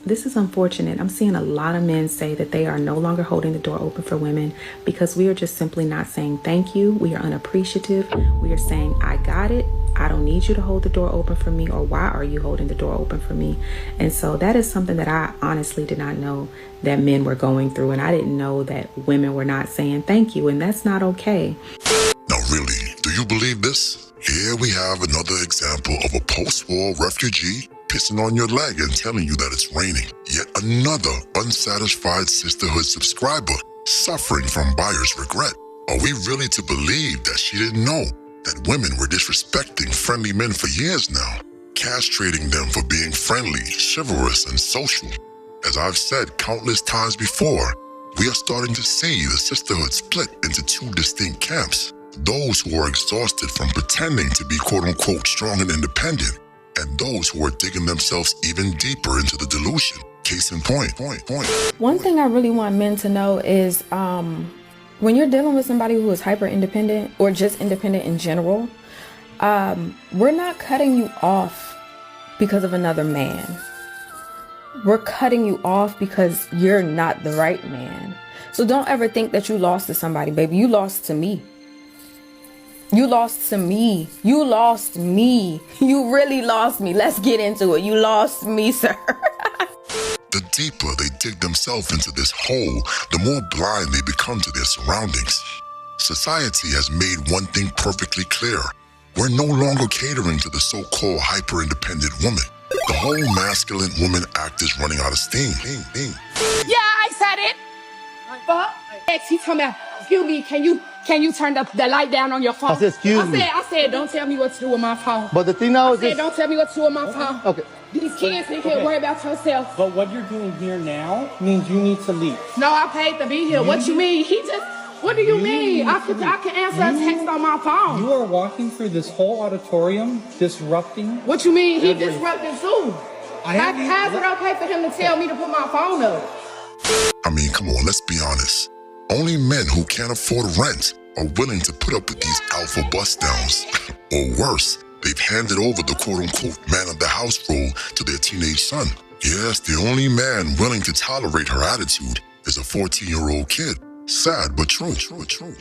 This is unfortunate. I'm seeing a lot of men say that they are no longer holding the door open for women because we are just simply not saying thank you. We are unappreciative. We are saying, I got it. I don't need you to hold the door open for me, or why are you holding the door open for me? And so that is something that I honestly did not know that men were going through. And I didn't know that women were not saying thank you. And that's not okay. Now, really, do you believe this? Here we have another example of a post-war refugee pissing on your leg and telling you that it's raining. Yet another unsatisfied sisterhood subscriber suffering from buyer's regret. Are we really to believe that she didn't know that women were disrespecting friendly men for years now, castrating them for being friendly, chivalrous, and social? As I've said countless times before, we are starting to see the sisterhood split into two distinct camps. Those who are exhausted from pretending to be quote-unquote strong and independent, and those who are digging themselves even deeper into the delusion. Case in point. One thing I really want men to know is when you're dealing with somebody who is hyper independent or just independent in general, we're not cutting you off because of another man. We're cutting you off because you're not the right man. So don't ever think that you lost to somebody, baby. You lost to me. You lost to me. You lost me. You really lost me. Let's get into it. You lost me, sir. The deeper they dig themselves into this hole, the more blind they become to their surroundings. Society has made one thing perfectly clear. We're no longer catering to the so-called hyper-independent woman. The whole masculine woman act is running out of steam. Yeah, I said it. But he's talking about, excuse me, can you turn the light down on your phone? I said, excuse me. I said, don't tell me what to do with my phone. But the thing now is I said, don't tell me what to do with my phone. Okay. These kids, they can't worry about yourself. But what you're doing here now means you need to leave. No, I paid to be here. What you mean? What do you mean? I can answer a text on my phone. You are walking through this whole auditorium, disrupting. What you mean? He disrupted too. How's it okay for him to tell me to put my phone up? I mean, come on, let's be honest. Only men who can't afford rent are willing to put up with these alpha bust downs. Or worse, they've handed over the quote-unquote man of the house role to their teenage son. Yes, the only man willing to tolerate her attitude is a 14-year-old kid. Sad, but true.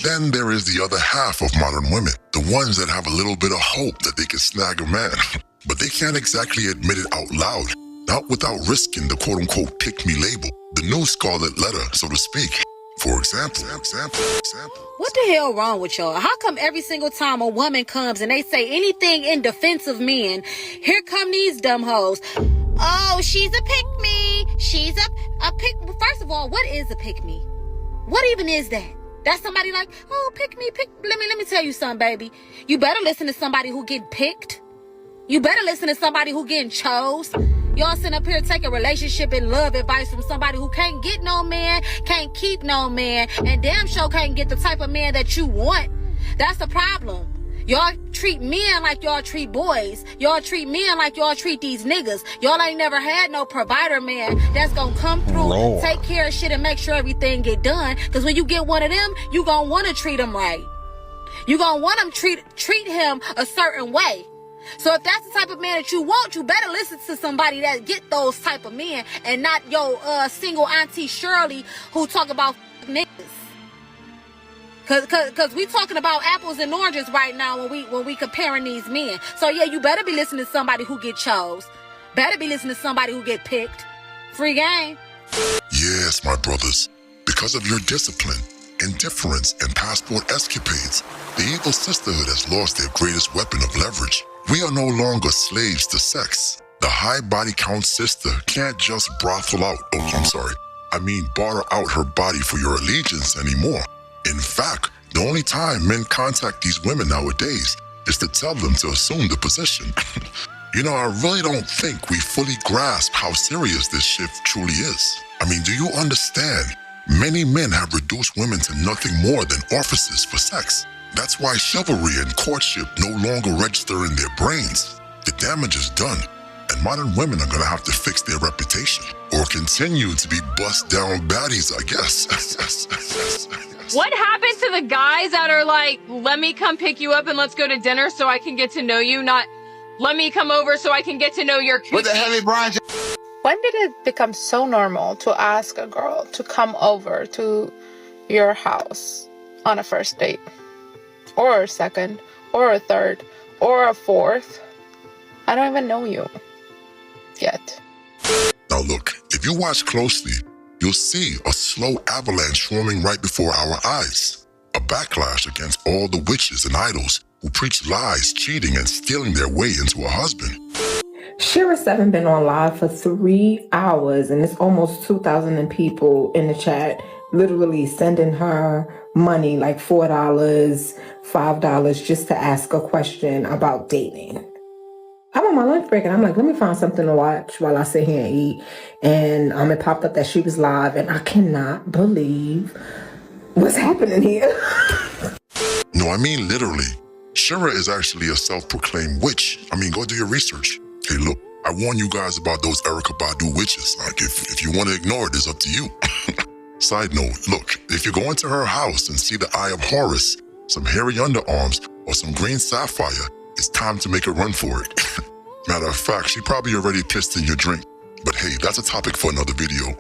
Then there is the other half of modern women, the ones that have a little bit of hope that they can snag a man. But they can't exactly admit it out loud, not without risking the quote-unquote pick-me label, the new scarlet letter, so to speak. For example. What the hell wrong with y'all? How come every single time a woman comes and they say anything in defense of men, here come these dumb hoes? Oh, she's a pick-me. She's a pick. First of all, what is a pick-me? What even is that? That's somebody like, oh, pick me. Let me tell you something, baby. You better listen to somebody who get picked. You better listen to somebody who getting chose. Y'all sitting up here taking relationship and love advice from somebody who can't get no man, can't keep no man, and damn sure can't get the type of man that you want. That's the problem. Y'all treat men like y'all treat boys. Y'all treat men like y'all treat these niggas. Y'all ain't never had no provider man that's gonna come through, take care of shit, and make sure everything get done. Because when you get one of them, you gonna want to treat him right. You gonna want him treat him a certain way. So if that's the type of man that you want, you better listen to somebody that get those type of men, and not your single auntie Shirley who talk about niggas. Cause we talking about apples and oranges right now when we comparing these men. So yeah, you better be listening to somebody who get chose. Better be listening to somebody who get picked. Free game. Yes, my brothers. Because of your discipline, indifference, and passport escapades, the evil sisterhood has lost their greatest weapon of leverage. We are no longer slaves to sex. The high body count sister can't just barter out her body for your allegiance anymore. In fact, the only time men contact these women nowadays is to tell them to assume the position. You know, I really don't think we fully grasp how serious this shift truly is. I mean, do you understand? Many men have reduced women to nothing more than orifices for sex. That's why chivalry and courtship no longer register in their brains. The damage is done, and modern women are gonna have to fix their reputation or continue to be bust down baddies, I guess. What happened to the guys that are like, let me come pick you up and let's go to dinner so I can get to know you, not let me come over so I can get to know your coochie? What the hell is Brian? When did it become so normal to ask a girl to come over to your house on a first date? Or a second, or a third, or a fourth? I don't even know you yet. Now look, if you watch closely, you'll see a slow avalanche forming right before our eyes. A backlash against all the witches and idols who preach lies, cheating, and stealing their way into a husband. Shira7 been on live for 3 hours, and it's almost 2,000 people in the chat literally sending her money, like $4, $5, just to ask a question about dating. I'm on my lunch break and I'm like, let me find something to watch while I sit here and eat. And it popped up that she was live, and I cannot believe what's happening here. No, I mean literally. Shira is actually a self-proclaimed witch. I mean, go do your research. Hey, look, I warn you guys about those Erykah Badu witches. Like, if you want to ignore it, it's up to you. Side note, look, if you go into her house and see the Eye of Horus, some hairy underarms, or some green sapphire, it's time to make a run for it. Matter of fact, she probably already pissed in your drink. But hey, that's a topic for another video.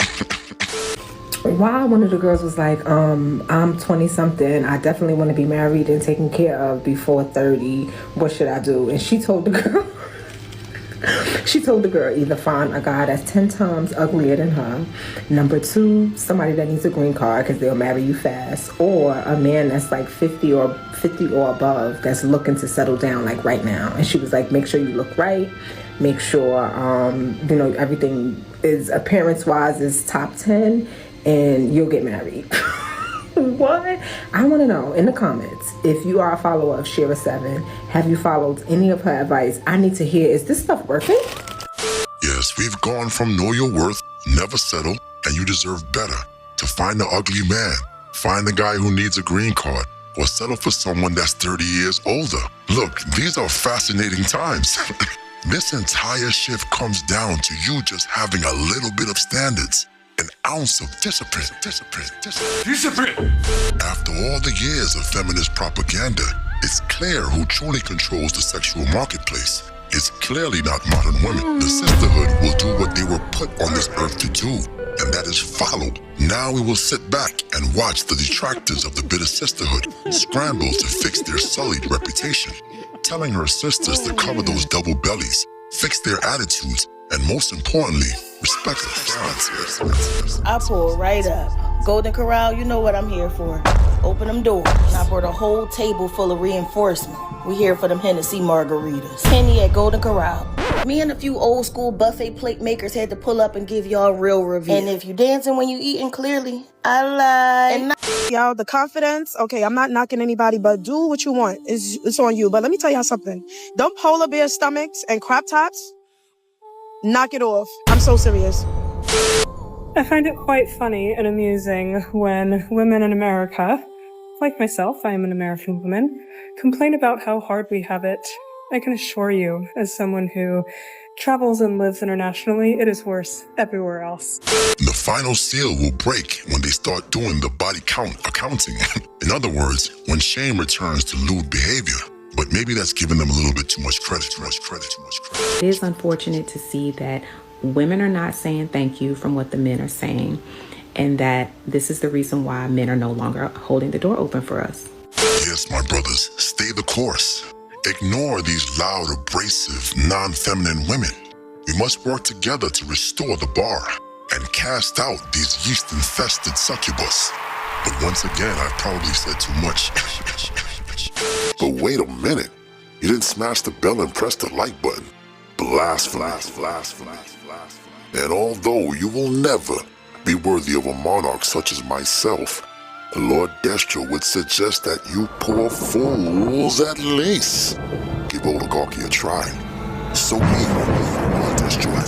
Why one of the girls was like, I'm 20-something. I definitely want to be married and taken care of before 30. What should I do? And she told the girl, either find a guy that's 10 times uglier than her. Number 2, somebody that needs a green card because they'll marry you fast. Or a man that's like 50 or above that's looking to settle down like right now. And she was like, make sure you look right. Make sure, everything is appearance-wise is top 10 and you'll get married. What? I want to know in the comments, if you are a follower of Shira7, have you followed any of her advice? I need to hear, is this stuff working? Yes, we've gone from know your worth, never settle, and you deserve better, to find the ugly man, find the guy who needs a green card, or settle for someone that's 30 years older. Look, these are fascinating times. This entire shift comes down to you just having a little bit of standards. An ounce of discipline. After all the years of feminist propaganda, it's clear who truly controls the sexual marketplace. It's clearly not modern women. The sisterhood will do what they were put on this earth to do, and that is follow. Now we will sit back and watch the detractors of the bitter sisterhood scramble to fix their sullied reputation, telling her sisters to cover those double bellies, fix their attitudes, and most importantly, respect the parents. I pull right up. Golden Corral, you know what I'm here for. Open them doors. And I brought a whole table full of reinforcement. We here for them Hennessy margaritas. Henny at Golden Corral. Me and a few old school buffet plate makers had to pull up and give y'all real review. And if you dancing when you eating, clearly, I like. Y'all, the confidence, okay, I'm not knocking anybody, but do what you want. It's on you. But let me tell y'all something. Them polar bear stomachs and crop tops, knock it off. I'm so serious. I find it quite funny and amusing when women in America, like myself, I am an American woman, complain about how hard we have it. I can assure you, as someone who travels and lives internationally, it is worse everywhere else. The final seal will break when they start doing the body count accounting. In other words, when shame returns to lewd behavior. But maybe that's giving them a little bit too much credit. It is unfortunate to see that women are not saying thank you from what the men are saying, and that this is the reason why men are no longer holding the door open for us. Yes, my brothers, stay the course. Ignore these loud, abrasive, non-feminine women. We must work together to restore the bar and cast out these yeast-infested succubus. But once again, I've probably said too much. But wait a minute. You didn't smash the bell and press the like button. Blasphemy. And although you will never be worthy of a monarch such as myself, Lord Destro would suggest that you poor fools at least give oligarchy a try. So me, Lord Destro.